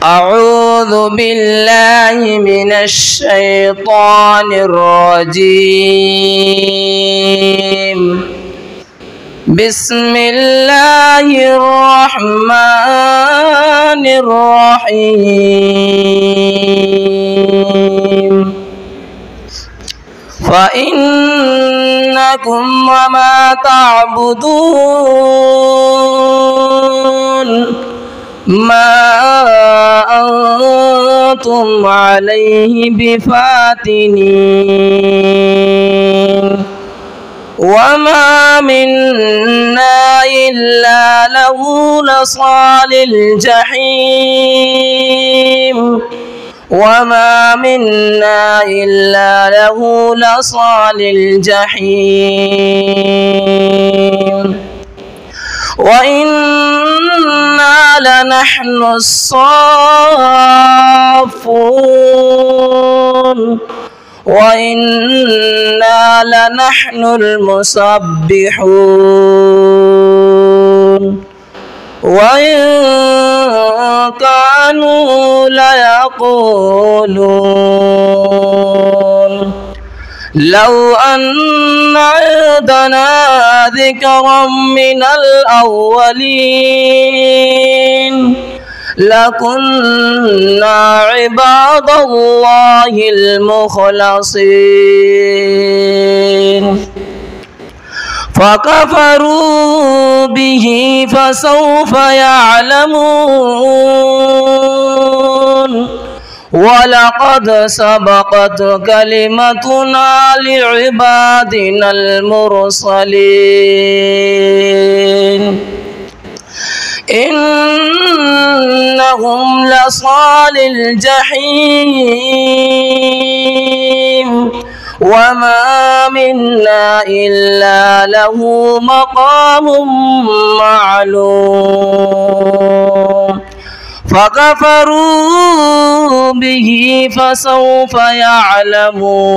أعوذ بالله من الشيطان الرجيم. بسم الله الرحمن الرحيم. فإنكم وما تعبدون ما أنتم عليه بفاتنين وما منا إلا له لصال الجحيم وما منا إلا له لصال الجحيم وإنا لنحن الصافون وإنا لنحن المسبحون وإن كانوا ليقولون لو أن عندنا ذكرا من الأولين لكنا عباد الله المخلصين فكفروا به فسوف يعلمون ولقد سبقت كلمتنا لعبادنا المرسلين إنهم لصال الجحيم وما منا إلا له مقام معلوم فكفروا به فسوف يعلمون.